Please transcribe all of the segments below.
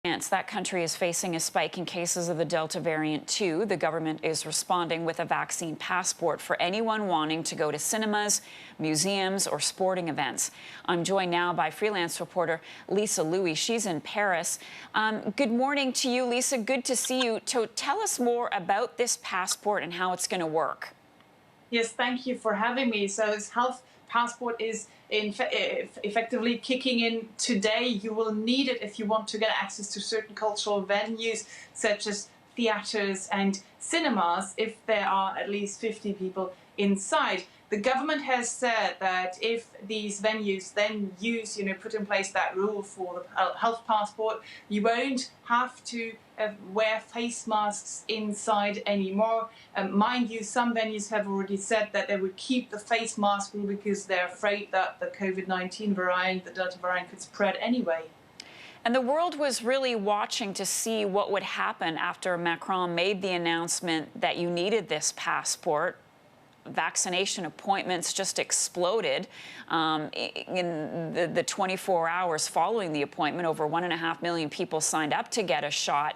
That country is facing a spike in cases of the Delta variant too. The government is responding with a vaccine passport for anyone wanting to go to cinemas, museums or sporting events. I'm joined now by freelance reporter Lisa Louis. She's in Paris. Good morning to you, Lisa. Good to see you. Tell us more about this passport and how it's going to work. Yes, thank you for having me. So this health passport is effectively kicking in today. You will need it if you want to get access to certain cultural venues such as theatres and cinemas if there are at least 50 people inside. The government has said that if these venues then put in place that rule for the health passport, you won't have to wear face masks inside anymore. Mind you, some venues have already said that they would keep the face mask rule because they're afraid that the COVID-19 variant, the Delta variant, could spread anyway. And the world was really watching to see what would happen after Macron made the announcement that you needed this passport. Vaccination appointments just exploded in the 24 hours following the appointment. Over 1.5 million people signed up to get a shot.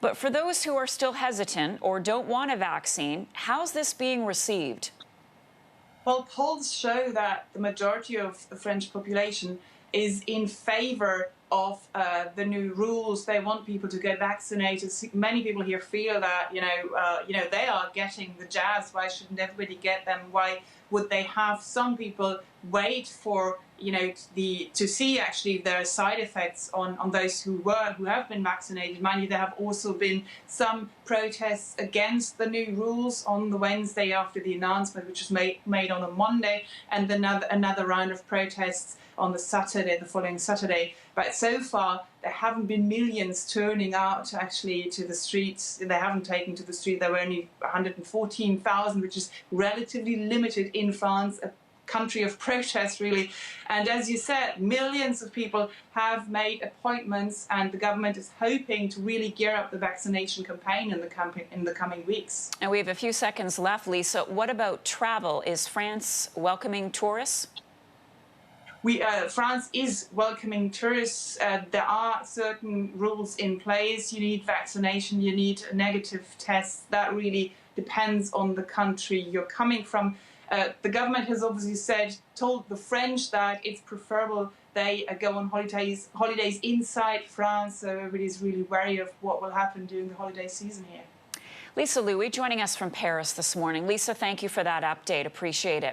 But for those who are still hesitant or don't want a vaccine, how's this being received? Well, polls show that the majority of the French population is in favor of the new rules. They want people to get vaccinated. Many people here feel that they are getting the jabs. Why shouldn't everybody get them? Why would they have some people wait for to see actually their side effects on those who have been vaccinated? Mind you, there have also been some protests against the new rules on the Wednesday after the announcement, which was made on a Monday, and another round of protests on the following Saturday. But so far, there haven't been millions turning out actually to the streets. They haven't taken to the street. There were only 114,000, which is relatively limited in France, a country of protest, really. And as you said, millions of people have made appointments, and the government is hoping to really gear up the vaccination campaign in the coming weeks. And we have a few seconds left, Lisa. What about travel? Is France welcoming tourists? France is welcoming tourists. There are certain rules in place. You need vaccination, you need a negative test. That really depends on the country you're coming from. The government has obviously told the French that it's preferable they go on holidays inside France, so everybody's really wary of what will happen during the holiday season here. Lisa Louis joining us from Paris this morning. Lisa, thank you for that update. Appreciate it.